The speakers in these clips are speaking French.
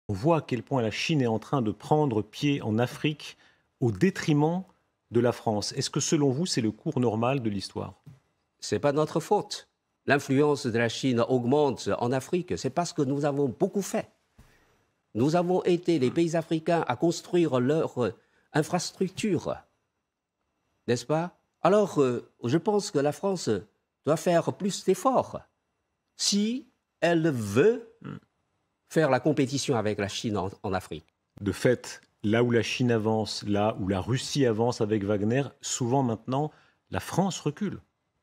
On voit à quel point la Chine est en train de prendre pied en Afrique au détriment de la France. Est-ce que selon vous, c'est le cours normal de l'histoire? Ce n'est pas notre faute. L'influence de la Chine augmente en Afrique. C'est parce que nous avons beaucoup fait. Nous avons été les pays africains à construire leur infrastructure. N'est-ce pas? Alors, je pense que la France doit faire plus d'efforts si elle veut faire la compétition avec la Chine en Afrique. De fait, là où la Chine avance, là où la Russie avance avec Wagner, souvent maintenant, la France recule.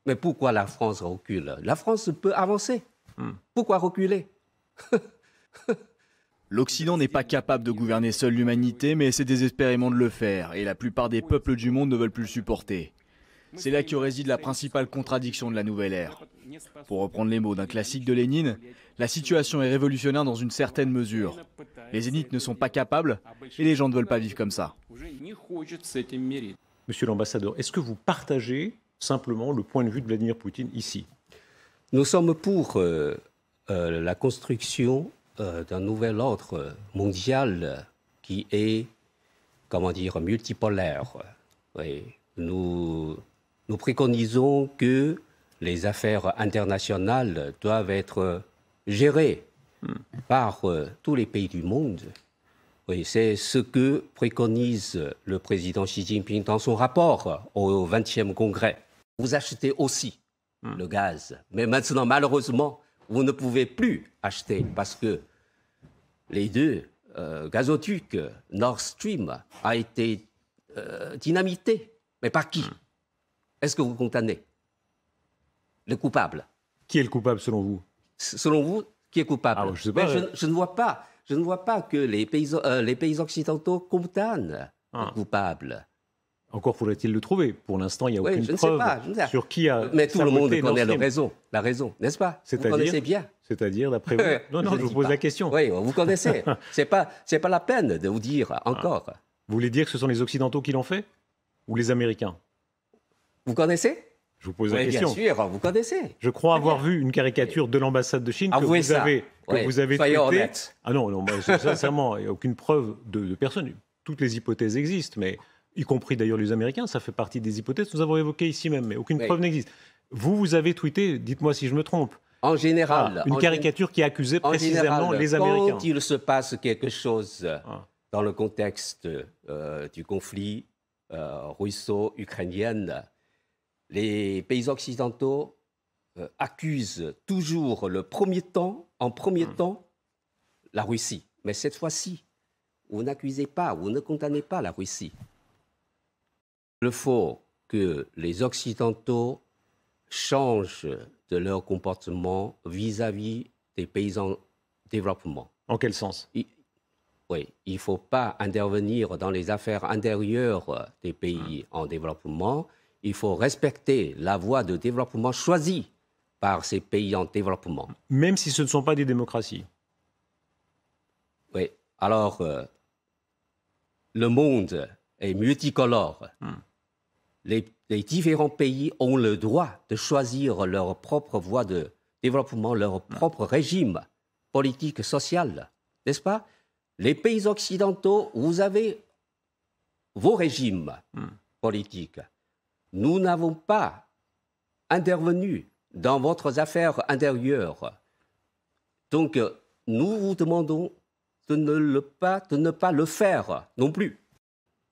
Mais pourquoi la France recule? La France peut avancer. Pourquoi reculer? L'Occident n'est pas capable de gouverner seul l'humanité, mais essaie désespérément de le faire, et la plupart des peuples du monde ne veulent plus le supporter. C'est là que réside la principale contradiction de la nouvelle ère. Pour reprendre les mots d'un classique de Lénine, la situation est révolutionnaire dans une certaine mesure. Les élites ne sont pas capables, et les gens ne veulent pas vivre comme ça. Monsieur l'ambassadeur, est-ce que vous partagez simplement le point de vue de Vladimir Poutine ici? Nous sommes pour la construction d'un nouvel ordre mondial qui est, comment dire, multipolaire. Oui. Nous préconisons que les affaires internationales doivent être gérées par tous les pays du monde. Oui, c'est ce que préconise le président Xi Jinping dans son rapport au 20e congrès. Vous achetez aussi le gaz, mais maintenant, malheureusement, vous ne pouvez plus acheter parce que les deux gazoducs Nord Stream a été dynamité. Mais par qui? Est-ce que vous condamnez le coupable? Qui est le coupable selon vous? Selon vous, qui est coupable? Je sais pas. Je ne vois pas que les pays occidentaux condamnent le coupable. Encore faudrait-il le trouver. Pour l'instant, il n'y a aucune preuve sur qui a. Mais tout le monde connaît la raison, n'est-ce pas? Vous connaissez bien. C'est-à-dire, d'après vous? Non, je vous pose la question. Oui, vous connaissez. C'est pas la peine de vous dire encore. Vous voulez dire que ce sont les Occidentaux qui l'ont fait? Ou les Américains? Vous connaissez? Je vous pose la question. Bien sûr, vous connaissez. Je crois avoir vu une caricature de l'ambassade de Chine que vous avez tweetée. Ah non, sincèrement, il n'y a aucune preuve de personne. Toutes les hypothèses existent, mais y compris d'ailleurs les Américains, ça fait partie des hypothèses que nous avons évoquées ici même, mais aucune preuve n'existe. Vous avez tweeté, dites-moi si je me trompe, en général, une caricature qui accusait précisément les Américains. Quand il se passe quelque chose dans le contexte du conflit russo-ukrainien, les pays occidentaux accusent toujours en premier temps, la Russie. Mais cette fois-ci, vous n'accusez pas, vous ne condamnez pas la Russie. Il faut que les Occidentaux changent de leur comportement vis-à-vis des pays en développement. En quel sens? Oui, il ne faut pas intervenir dans les affaires intérieures des pays en développement. Il faut respecter la voie de développement choisie par ces pays en développement. Même si ce ne sont pas des démocraties. Oui, alors le monde est multicolore. Les différents pays ont le droit de choisir leur propre voie de développement, leur propre régime politique, social, n'est-ce pas? Les pays occidentaux, vous avez vos régimes politiques. Nous n'avons pas intervenu dans votre affaire intérieure. Donc, nous vous demandons de ne pas le faire non plus.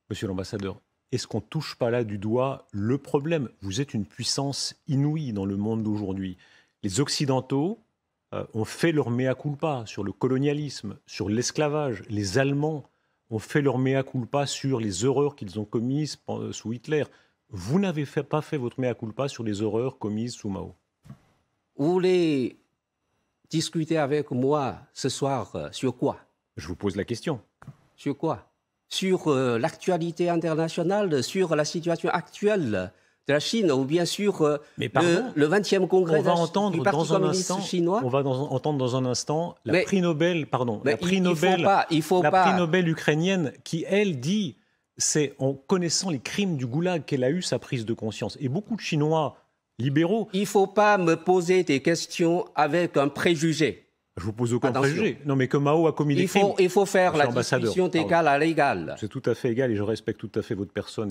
Monsieur l'ambassadeur, est-ce qu'on ne touche pas là du doigt le problème? Vous êtes une puissance inouïe dans le monde d'aujourd'hui. Les Occidentaux ont fait leur mea culpa sur le colonialisme, sur l'esclavage. Les Allemands ont fait leur mea culpa sur les horreurs qu'ils ont commises sous Hitler. Vous n'avez pas fait votre mea culpa sur les horreurs commises sous Mao. Vous voulez discuter avec moi ce soir sur quoi? Je vous pose la question. Sur quoi? Sur l'actualité internationale, sur la situation actuelle de la Chine, ou bien sur le 20e congrès du Parti communiste chinois? On va entendre dans un instant la prix Nobel, la prix Nobel ukrainienne qui, elle, dit c'est en connaissant les crimes du goulag qu'elle a eu sa prise de conscience. Et beaucoup de Chinois libéraux... Il ne faut pas me poser des questions avec un préjugé. Je vous pose aucun Attention. préjugé. Non, mais que Mao a commis des crimes. Il faut faire Monsieur la l'ambassadeur, distinction d'égal à l'égal. C'est tout à fait égal et je respecte tout à fait votre personne.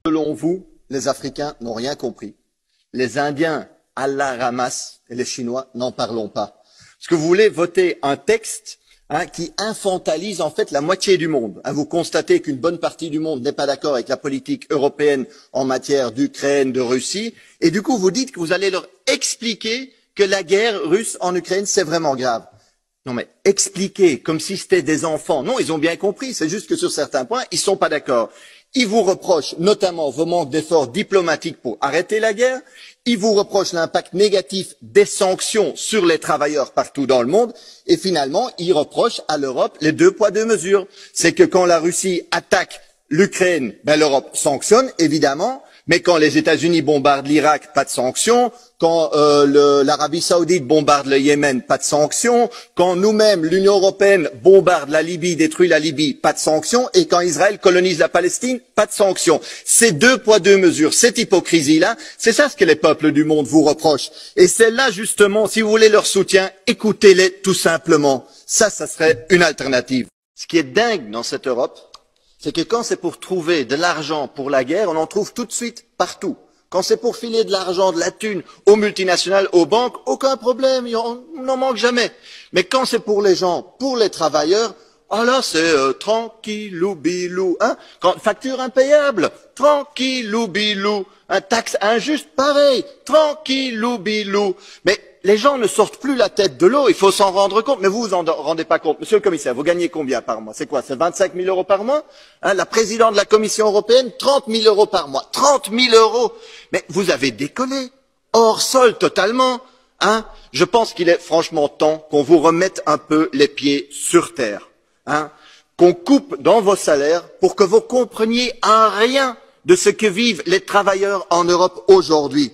Selon vous, les Africains n'ont rien compris. Les Indiens à la ramasse et les Chinois n'en parlons pas. Parce que vous voulez voter un texte qui infantilise en fait la moitié du monde. Vous constatez qu'une bonne partie du monde n'est pas d'accord avec la politique européenne en matière d'Ukraine, de Russie, et du coup vous dites que vous allez leur expliquer que la guerre russe en Ukraine c'est vraiment grave. Non mais expliquer comme si c'était des enfants. Non, ils ont bien compris, c'est juste que sur certains points, ils sont pas d'accord. Ils vous reprochent notamment vos manques d'efforts diplomatiques pour arrêter la guerre. Ils vous reprochent l'impact négatif des sanctions sur les travailleurs partout dans le monde. Et finalement, ils reprochent à l'Europe les 2 poids 2 mesures. C'est que quand la Russie attaque l'Ukraine, l'Europe sanctionne, évidemment. Mais quand les États-Unis bombardent l'Irak, pas de sanctions. Quand l'Arabie Saoudite bombarde le Yémen, pas de sanctions. Quand nous-mêmes, l'Union européenne, bombarde la Libye, détruit la Libye, pas de sanctions. Et quand Israël colonise la Palestine, pas de sanctions. Ces 2 poids 2 mesures, cette hypocrisie-là, c'est ça ce que les peuples du monde vous reprochent. Et c'est là justement, si vous voulez leur soutien, écoutez-les tout simplement. Ça serait une alternative. Ce qui est dingue dans cette Europe, c'est que quand c'est pour trouver de l'argent pour la guerre, on en trouve tout de suite partout. Quand c'est pour filer de l'argent, de la thune aux multinationales, aux banques, aucun problème, on n'en manque jamais. Mais quand c'est pour les gens, pour les travailleurs, ah là c'est tranquillou bilou, quand facture impayable, tranquillou bilou, taxe injuste, pareil, tranquillou bilou. Mais les gens ne sortent plus la tête de l'eau, il faut s'en rendre compte. Mais vous vous en rendez pas compte. Monsieur le commissaire, vous gagnez combien par mois? C'est quoi? C'est 25 000 euros par mois? La présidente de la Commission européenne, 30 000 euros par mois. 30 000 euros! Mais vous avez décollé. Hors sol totalement. Je pense qu'il est franchement temps qu'on vous remette un peu les pieds sur terre. Qu'on coupe dans vos salaires pour que vous compreniez un rien de ce que vivent les travailleurs en Europe aujourd'hui.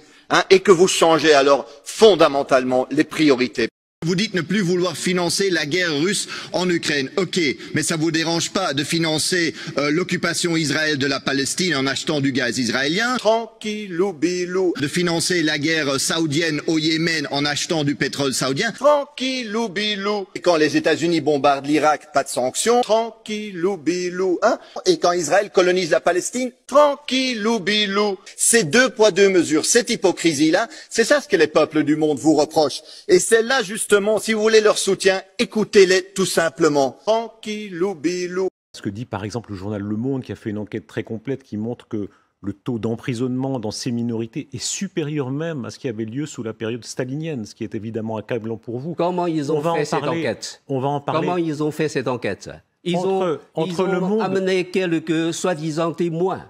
Et que vous changez alors fondamentalement les priorités. Vous dites ne plus vouloir financer la guerre russe en Ukraine. Ok, mais ça vous dérange pas de financer l'occupation Israël de la Palestine en achetant du gaz israélien? Tranquillou bilou. De financer la guerre saoudienne au Yémen en achetant du pétrole saoudien? Tranquillou bilou. Et quand les États-Unis bombardent l'Irak, pas de sanctions? Tranquillou bilou. Et quand Israël colonise la Palestine? Tranquillou bilou. Ces 2 poids 2 mesures, cette hypocrisie-là, c'est ça ce que les peuples du monde vous reprochent. Et c'est là justement, si vous voulez leur soutien, écoutez-les tout simplement. Tranquillou bilou. Ce que dit par exemple le journal Le Monde, qui a fait une enquête très complète qui montre que le taux d'emprisonnement dans ces minorités est supérieur même à ce qui avait lieu sous la période stalinienne, ce qui est évidemment accablant pour vous. Comment ils ont fait cette enquête? On va en parler. Comment ils ont fait cette enquête? Ils ont le monde... amené quelques soi-disant témoins.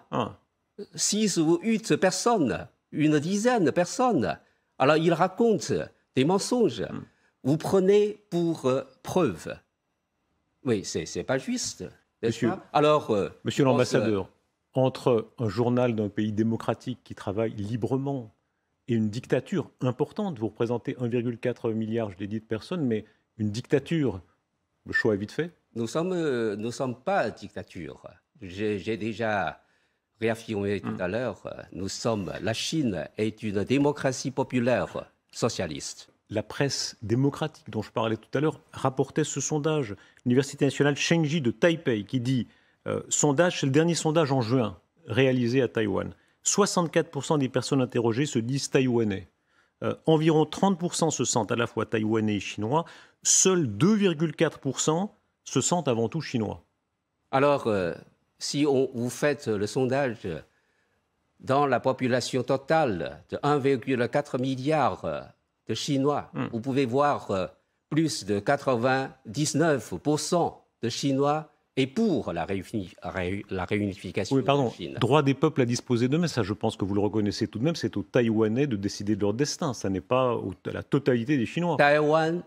6 ou 8 personnes, une dizaine de personnes. Alors ils racontent des mensonges. Vous prenez pour preuve. Oui, c'est pas juste. Monsieur, alors, monsieur l'ambassadeur, entre un journal d'un pays démocratique qui travaille librement et une dictature importante, vous représentez 1,4 milliard, je l'ai dit, de personnes, mais une dictature, le choix est vite fait? Nous sommes pas dictature. J'ai déjà réaffirmé tout à l'heure, la Chine est une démocratie populaire socialiste. La presse démocratique dont je parlais tout à l'heure rapportait ce sondage. L'Université nationale Chengji de Taipei qui dit sondage, c'est le dernier sondage en juin réalisé à Taïwan. 64% des personnes interrogées se disent taïwanais. Environ 30% se sentent à la fois taïwanais et chinois. Seuls 2,4% se sentent avant tout chinois. Alors, si vous faites le sondage dans la population totale de 1,4 milliard de Chinois, vous pouvez voir plus de 99% de Chinois et pour la réunification de la Chine. Droit des peuples à disposer d'eux-mêmes, ça je pense que vous le reconnaissez tout de même, c'est aux Taïwanais de décider de leur destin, ça n'est pas à la totalité des Chinois. Taïwan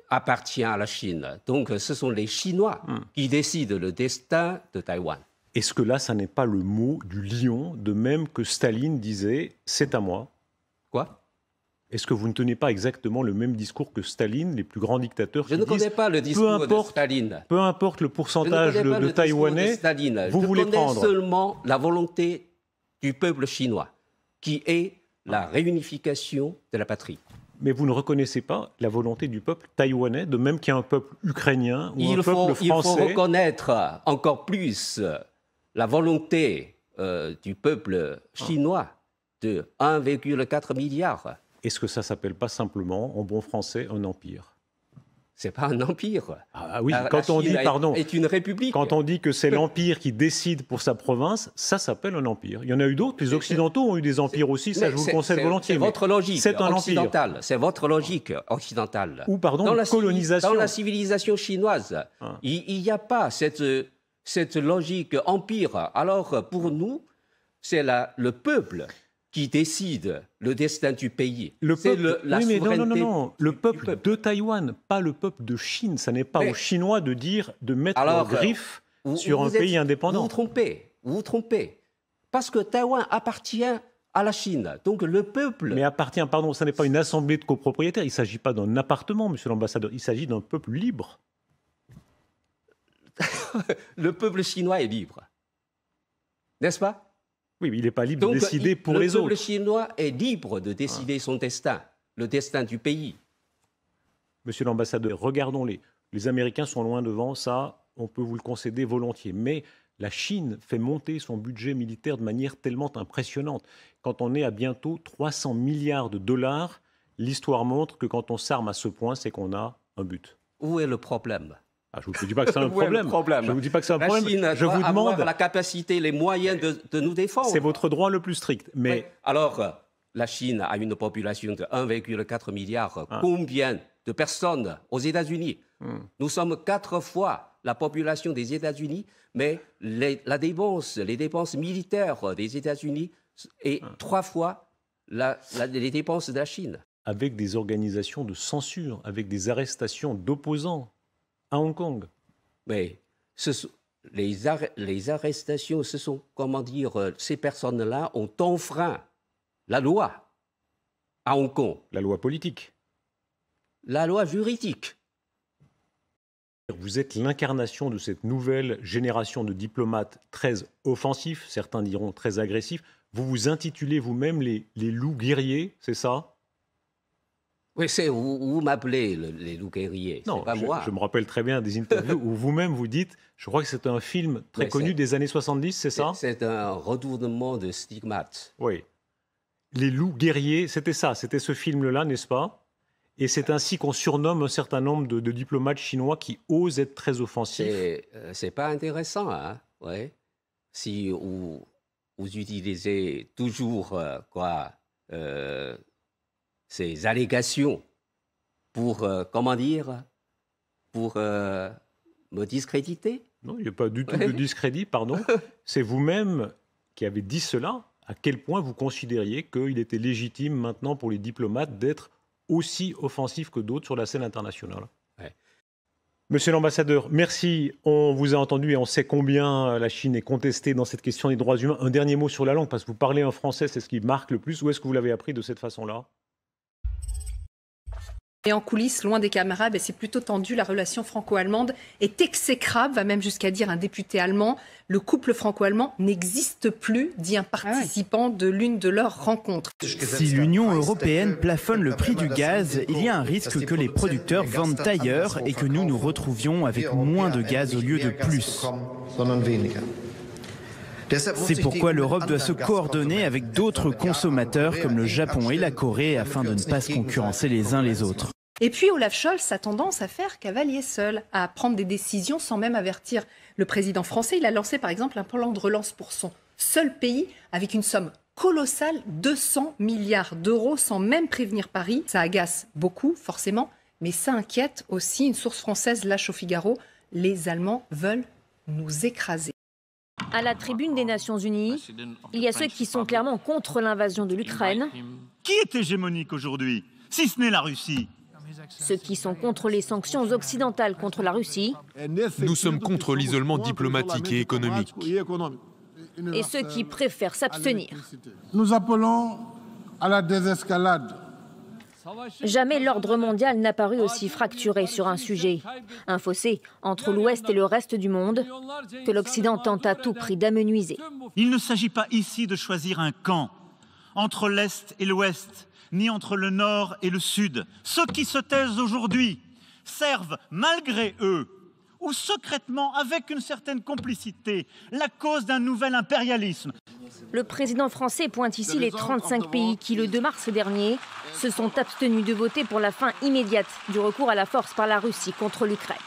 appartient à la Chine, donc ce sont les Chinois qui décident le destin de Taïwan. Est-ce que là, ça n'est pas le mot du lion, de même que Staline disait « c'est à moi » ? Quoi ? Est-ce que vous ne tenez pas exactement le même discours que Staline, les plus grands dictateurs Je ne connais pas le discours de Staline. Peu importe le pourcentage de Taïwanais, vous voulez prendre. Je connais seulement la volonté du peuple chinois, qui est la réunification de la patrie. Mais vous ne reconnaissez pas la volonté du peuple taïwanais, de même qu'il y a un peuple ukrainien ou un peuple français. Il faut reconnaître encore plus la volonté du peuple chinois de 1,4 milliard. Est-ce que ça s'appelle pas simplement, en bon français, un empire? C'est pas un empire. Ah oui, quand on dit, pardon, est une république. Quand on dit que c'est l'empire qui décide pour sa province, ça s'appelle un empire. Il y en a eu d'autres, les Occidentaux ont eu des empires aussi, ça je vous le concède volontiers. C'est votre logique occidentale. C'est votre logique occidentale. Ou pardon, colonisation. Dans la civilisation chinoise, il n'y a pas cette logique empire. Alors pour nous, c'est le peuple qui décide le destin du pays. Le peuple, la oui, mais souveraineté non. Le peuple de Taïwan, pas le peuple de Chine. Ça n'est pas aux Chinois de dire, de mettre leur griffe sur un pays indépendant. Vous vous trompez. Parce que Taïwan appartient à la Chine. Donc le peuple... Mais appartient, pardon, ça n'est pas une assemblée de copropriétaires. Il ne s'agit pas d'un appartement, monsieur l'ambassadeur. Il s'agit d'un peuple libre. Le peuple chinois est libre. N'est-ce pas? Oui, mais il n'est pas libre de décider pour les autres. Le peuple chinois est libre de décider son destin, le destin du pays. Monsieur l'ambassadeur, regardons-les. Les Américains sont loin devant, ça, on peut vous le concéder volontiers. Mais la Chine fait monter son budget militaire de manière tellement impressionnante. Quand on est à bientôt 300 milliards de dollars, l'histoire montre que quand on s'arme à ce point, c'est qu'on a un but. Où est le problème? Je ne vous dis pas que c'est un problème. Je ne vous dis pas que c'est un problème. Chine je vous demande avoir la capacité, les moyens de nous défendre. C'est votre droit le plus strict. Mais... Oui. Alors, la Chine a une population de 1,4 milliard. Combien de personnes aux États-Unis? Nous sommes 4 fois la population des États-Unis, mais les dépenses militaires des États-Unis est 3 fois les dépenses de la Chine. Avec des organisations de censure, avec des arrestations d'opposants. À Hong Kong. Mais les arrestations, ce sont, comment dire, ces personnes-là ont enfreint la loi à Hong Kong. La loi politique. La loi juridique. Vous êtes l'incarnation de cette nouvelle génération de diplomates très offensifs, certains diront très agressifs. Vous vous intitulez vous-même les loups guerriers, c'est ça? Oui, vous m'appelez les loups guerriers, non, c'est pas moi. Je me rappelle très bien des interviews où vous-même vous dites, je crois que c'est un film très connu des années 70, c'est ça? C'est un retournement de stigmate. Oui. Les loups guerriers, c'était ça, c'était ce film-là, n'est-ce pas? Et c'est ainsi qu'on surnomme un certain nombre de diplomates chinois qui osent être très offensifs. C'est pas intéressant, hein? Ouais. Si vous utilisez toujours ces allégations pour, comment dire, pour me discréditer? Non, il n'y a pas du tout de discrédit, pardon. C'est vous-même qui avez dit cela. À quel point vous considériez qu'il était légitime maintenant pour les diplomates d'être aussi offensifs que d'autres sur la scène internationale? Monsieur l'ambassadeur, merci. On vous a entendu et on sait combien la Chine est contestée dans cette question des droits humains. Un dernier mot sur la langue, parce que vous parlez en français, c'est ce qui marque le plus. Où est-ce que vous l'avez appris de cette façon-là? Et en coulisses, loin des caméras, c'est plutôt tendu. La relation franco-allemande est exécrable, va même jusqu'à dire un député allemand. Le couple franco-allemand n'existe plus, dit un participant de l'une de leurs rencontres. Si l'Union européenne plafonne le prix du gaz, il y a un risque que les producteurs vendent ailleurs et que nous nous retrouvions avec moins de gaz au lieu de plus. C'est pourquoi l'Europe doit se coordonner avec d'autres consommateurs comme le Japon et la Corée afin de ne pas se concurrencer les uns les autres. Et puis Olaf Scholz a tendance à faire cavalier seul, à prendre des décisions sans même avertir le président français. Il a lancé par exemple un plan de relance pour son seul pays avec une somme colossale, 200 milliards d'euros, sans même prévenir Paris. Ça agace beaucoup, forcément, mais ça inquiète aussi. Une source française lâche au Figaro, les Allemands veulent nous écraser. À la tribune des Nations Unies, il y a ceux qui sont clairement contre l'invasion de l'Ukraine. Qui est hégémonique aujourd'hui, si ce n'est la Russie? Ceux qui sont contre les sanctions occidentales contre la Russie. Nous sommes contre l'isolement diplomatique et économique. Et ceux qui préfèrent s'abstenir. Nous appelons à la désescalade. Jamais l'ordre mondial n'a paru aussi fracturé sur un sujet. Un fossé entre l'Ouest et le reste du monde que l'Occident tente à tout prix d'amenuiser. Il ne s'agit pas ici de choisir un camp entre l'Est et l'Ouest, ni entre le Nord et le Sud. Ceux qui se taisent aujourd'hui servent, malgré eux, ou secrètement, avec une certaine complicité, la cause d'un nouvel impérialisme. Le président français pointe ici les 35 pays qui, le 2 mars dernier, se sont abstenus de voter pour la fin immédiate du recours à la force par la Russie contre l'Ukraine.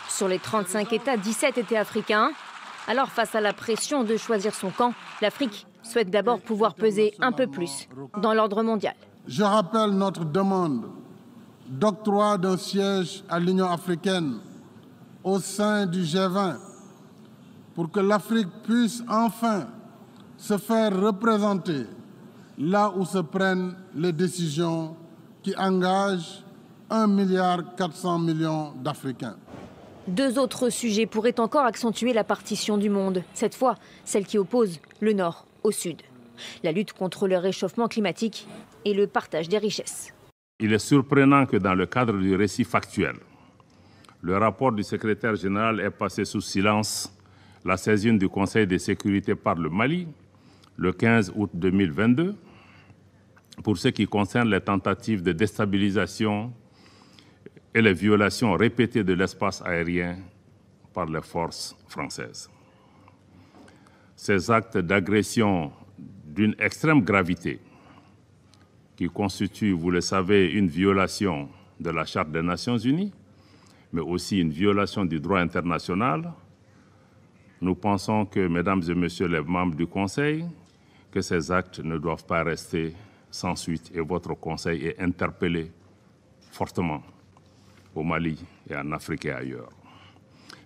Sur les 35 États, 17 étaient africains. Alors, face à la pression de choisir son camp, l'Afrique souhaite d'abord pouvoir peser un peu plus dans l'ordre mondial. Je rappelle notre demande d'octroi d'un siège à l'Union africaine au sein du G20 pour que l'Afrique puisse enfin se faire représenter là où se prennent les décisions qui engagent 1,4 milliard d'Africains. 2 autres sujets pourraient encore accentuer la partition du monde, cette fois celle qui oppose le Nord au Sud. La lutte contre le réchauffement climatique et le partage des richesses. Il est surprenant que dans le cadre du récit factuel, le rapport du secrétaire général ait passé sous silence la saisine du Conseil de sécurité par le Mali le 15 août 2022 pour ce qui concerne les tentatives de déstabilisation et les violations répétées de l'espace aérien par les forces françaises. Ces actes d'agression d'une extrême gravité qui constituent, vous le savez, une violation de la Charte des Nations Unies, mais aussi une violation du droit international, nous pensons que, mesdames et messieurs les membres du Conseil, que ces actes ne doivent pas rester sans suite et votre Conseil est interpellé fortement au Mali et en Afrique et ailleurs.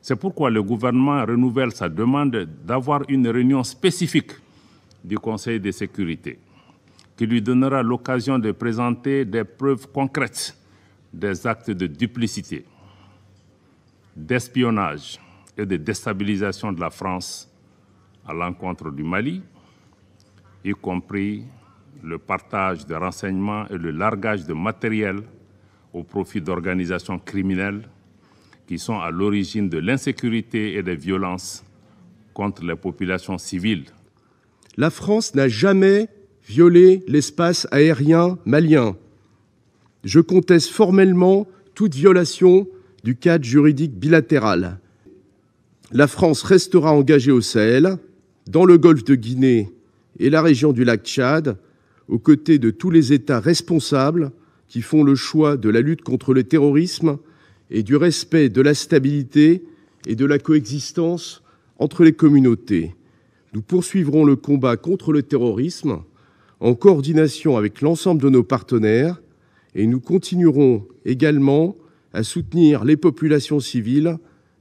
C'est pourquoi le gouvernement renouvelle sa demande d'avoir une réunion spécifique du Conseil de sécurité qui lui donnera l'occasion de présenter des preuves concrètes des actes de duplicité, d'espionnage et de déstabilisation de la France à l'encontre du Mali, y compris le partage de renseignements et le largage de matériel au profit d'organisations criminelles qui sont à l'origine de l'insécurité et des violences contre les populations civiles. La France n'a jamais violé l'espace aérien malien. Je conteste formellement toute violation du cadre juridique bilatéral. La France restera engagée au Sahel, dans le golfe de Guinée et la région du lac Tchad, aux côtés de tous les États responsables qui font le choix de la lutte contre le terrorisme et du respect de la stabilité et de la coexistence entre les communautés. Nous poursuivrons le combat contre le terrorisme en coordination avec l'ensemble de nos partenaires et nous continuerons également à soutenir les populations civiles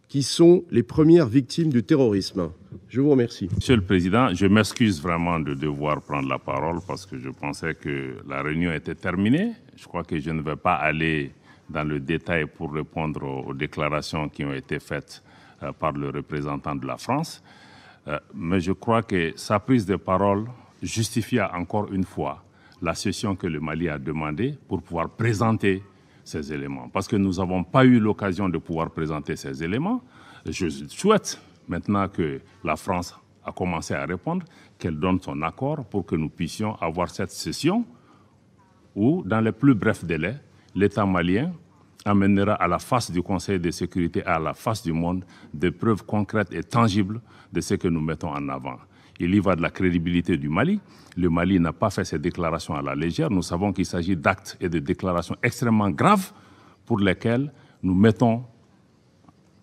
qui sont les premières victimes du terrorisme. Je vous remercie. Monsieur le Président, je m'excuse vraiment de devoir prendre la parole parce que je pensais que la réunion était terminée. Je crois que je ne vais pas aller dans le détail pour répondre aux déclarations qui ont été faites par le représentant de la France. Mais je crois que sa prise de parole justifie encore une fois la session que le Mali a demandée pour pouvoir présenter ces éléments. Parce que nous n'avons pas eu l'occasion de pouvoir présenter ces éléments. Je souhaite maintenant que la France a commencé à répondre, qu'elle donne son accord pour que nous puissions avoir cette session où, dans les plus brefs délais, l'État malien amènera à la face du Conseil de sécurité et à la face du monde des preuves concrètes et tangibles de ce que nous mettons en avant. Il y va de la crédibilité du Mali. Le Mali n'a pas fait ces déclarations à la légère. Nous savons qu'il s'agit d'actes et de déclarations extrêmement graves pour lesquels nous mettons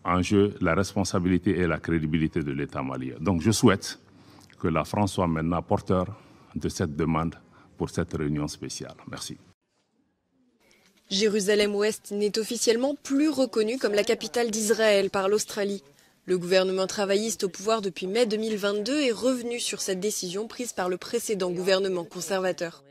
en jeu la responsabilité et la crédibilité de l'État malien. Donc je souhaite que la France soit maintenant porteur de cette demande pour cette réunion spéciale. Merci. Jérusalem-Ouest n'est officiellement plus reconnue comme la capitale d'Israël par l'Australie. Le gouvernement travailliste au pouvoir depuis mai 2022 est revenu sur cette décision prise par le précédent gouvernement conservateur.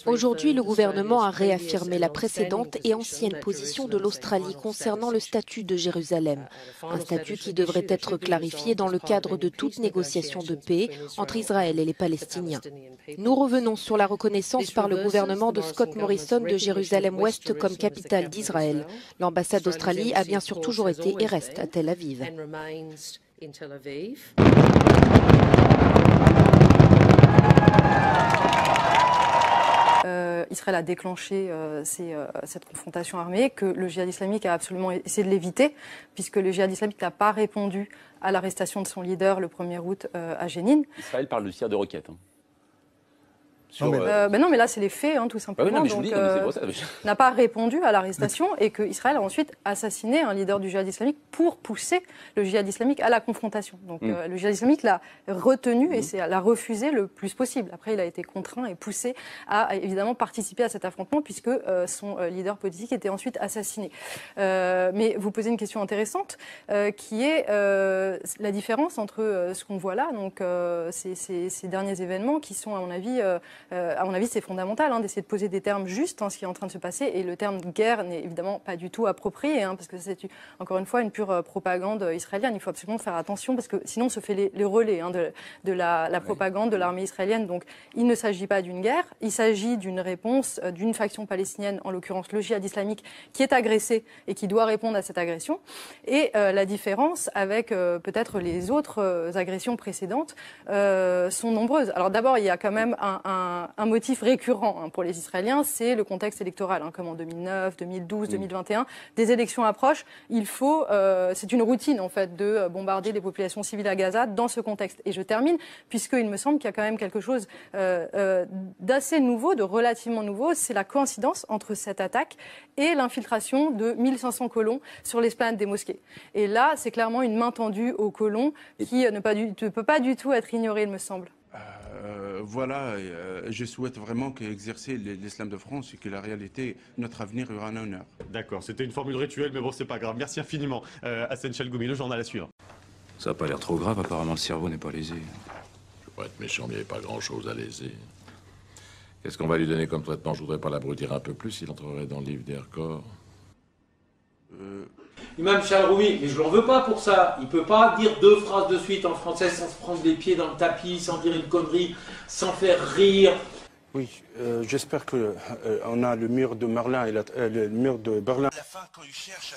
Aujourd'hui, le gouvernement a réaffirmé la précédente et ancienne position de l'Australie concernant le statut de Jérusalem, un statut qui devrait être clarifié dans le cadre de toute négociation de paix entre Israël et les Palestiniens. Nous revenons sur la reconnaissance par le gouvernement de Scott Morrison de Jérusalem-Ouest comme capitale d'Israël. L'ambassade d'Australie a bien sûr toujours été et reste à Tel Aviv. Israël a déclenché cette confrontation armée, que le djihad islamique a absolument essayé de l'éviter, puisque le djihad islamique n'a pas répondu à l'arrestation de son leader le 1er août à Jénine. Israël parle de tir de roquettes. Non, mais là, c'est les faits, tout simplement. N'a pas répondu à l'arrestation et qu'Israël a ensuite assassiné un leader du djihad islamique pour pousser le djihad islamique à la confrontation. Donc le djihad islamique l'a retenu et l'a refusé le plus possible. Après, il a été contraint et poussé à évidemment participer à cet affrontement puisque son leader politique était ensuite assassiné. Mais vous posez une question intéressante qui est la différence entre ce qu'on voit là, donc ces derniers événements qui sont, à mon avis, c'est fondamental d'essayer de poser des termes justes ce qui est en train de se passer. Et le terme guerre n'est évidemment pas du tout approprié, parce que c'est encore une fois une pure propagande israélienne. Il faut absolument faire attention parce que sinon on se fait les relais de la propagande de l'armée israélienne. Donc il ne s'agit pas d'une guerre, il s'agit d'une réponse d'une faction palestinienne, en l'occurrence le djihad islamique, qui est agressé et qui doit répondre à cette agression. Et la différence avec peut-être les autres agressions précédentes sont nombreuses. Alors d'abord, il y a quand même un motif récurrent pour les Israéliens, c'est le contexte électoral, comme en 2009, 2012, 2021. Des élections approchent, c'est une routine en fait de bombarder des populations civiles à Gaza dans ce contexte. Et je termine, puisqu'il me semble qu'il y a quand même quelque chose d'assez nouveau, de relativement nouveau, c'est la coïncidence entre cette attaque et l'infiltration de 1500 colons sur l'esplanade des mosquées. Et là, c'est clairement une main tendue aux colons qui ne peut pas du tout être ignorée, il me semble. Je souhaite vraiment qu'exercer l'islam de France et que la réalité, notre avenir aura un honneur. D'accord, c'était une formule rituelle, mais bon, c'est pas grave. Merci infiniment. Hassan Chalgoumi, le journal à suivre. Ça n'a pas l'air trop grave, apparemment le cerveau n'est pas lésé. Je ne veux pas être méchant, mais il n'y avait pas grand-chose à léser. Qu'est-ce qu'on va lui donner comme traitement? Je voudrais pas l'abrutir un peu plus, il entrerait dans le livre des records. Imam Chalgoumi, mais je l'en veux pas pour ça. Il peut pas dire 2 phrases de suite en français sans se prendre les pieds dans le tapis, sans dire une connerie, sans faire rire. Oui, j'espère qu'on a le mur de Berlin et le mur de Berlin. À la fin, quand il cherche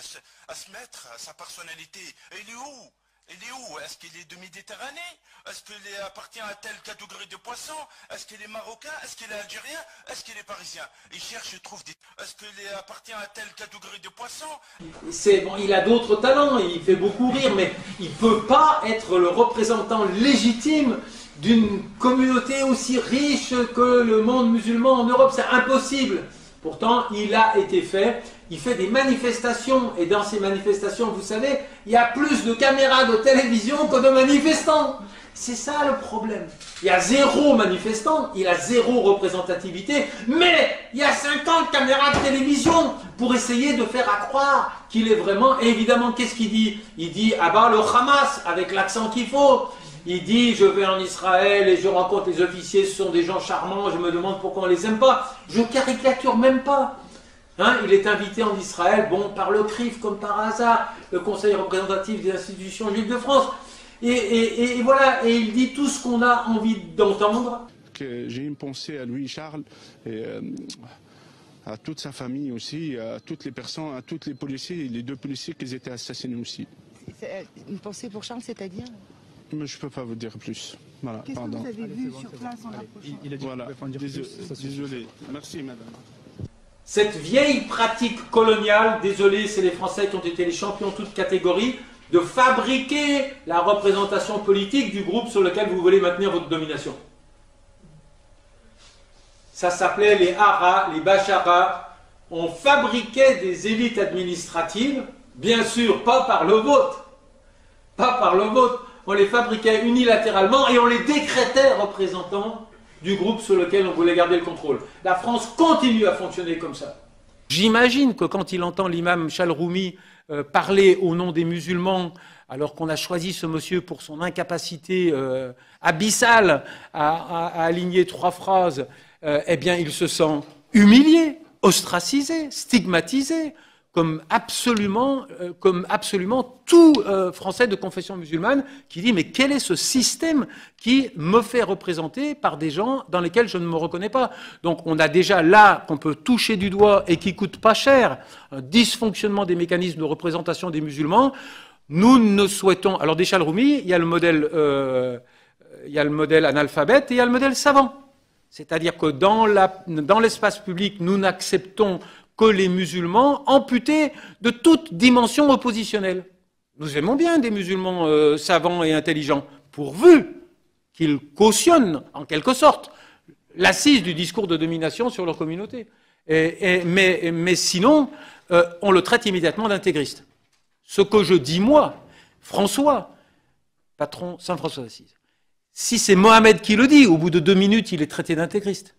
à se mettre, sa personnalité, il est où? Il est où? Est-ce qu'il est de Méditerranée? Est-ce qu'il appartient à telle catégorie de poissons? Est-ce qu'il est marocain? Est-ce qu'il est algérien? Est-ce qu'il est parisien? Il cherche et trouve des... Est-ce qu'il appartient à telle catégorie de poissons? Il a d'autres talents, il fait beaucoup rire, mais il ne peut pas être le représentant légitime d'une communauté aussi riche que le monde musulman en Europe. C'est impossible. Pourtant, il a été fait. Il fait des manifestations, et dans ces manifestations, vous savez, il y a plus de caméras de télévision que de manifestants. C'est ça le problème. Il y a 0 manifestants, il a 0 représentativité, mais il y a 50 caméras de télévision pour essayer de faire croire qu'il est vraiment... Et évidemment, qu'est-ce qu'il dit? Il dit « Ah bah le Hamas » avec l'accent qu'il faut. Il dit « Je vais en Israël et je rencontre les officiers, ce sont des gens charmants, je me demande pourquoi on les aime pas. » Je caricature même pas. Il est invité en Israël, par le CRIF comme par hasard, le Conseil représentatif des institutions juives de France. Et voilà, et il dit tout ce qu'on a envie d'entendre. J'ai une pensée à lui, Charles, et à toute sa famille aussi, à toutes les personnes, à tous les policiers, les 2 policiers qui étaient assassinés aussi. Une pensée pour Charles, c'est-à-dire? Mais je ne peux pas vous dire plus. Voilà, qu'est-ce que vous avez vu sur place en approchant? Il a dit voilà. Désolé. Merci, madame. Cette vieille pratique coloniale, désolé, c'est les Français qui ont été les champions toutes catégories, de fabriquer la représentation politique du groupe sur lequel vous voulez maintenir votre domination. Ça s'appelait les haras, les bacharas. On fabriquait des élites administratives, bien sûr, pas par le vote. Pas par le vote. On les fabriquait unilatéralement et on les décrétait représentants du groupe sur lequel on voulait garder le contrôle. La France continue à fonctionner comme ça. J'imagine que quand il entend l'imam Chalgoumi parler au nom des musulmans, alors qu'on a choisi ce monsieur pour son incapacité abyssale à aligner 3 phrases, eh bien il se sent humilié, ostracisé, stigmatisé, comme absolument tout Français de confession musulmane qui dit « Mais quel est ce système qui me fait représenter par des gens dans lesquels je ne me reconnais pas ?» Donc on a déjà là, qu'on peut toucher du doigt et qui coûte pas cher, un dysfonctionnement des mécanismes de représentation des musulmans. Nous ne souhaitons... Alors, Deschal Roumi, il y a le modèle analphabète et il y a le modèle savant. C'est-à-dire que dans l'espace public, nous n'acceptons que les musulmans amputés de toute dimension oppositionnelle. Nous aimons bien des musulmans savants et intelligents, pourvu qu'ils cautionnent, en quelque sorte, l'assise du discours de domination sur leur communauté. Mais sinon, on le traite immédiatement d'intégriste. Ce que je dis, moi, François, patron Saint François d'Assise, si c'est Mohamed qui le dit, au bout de 2 minutes, il est traité d'intégriste.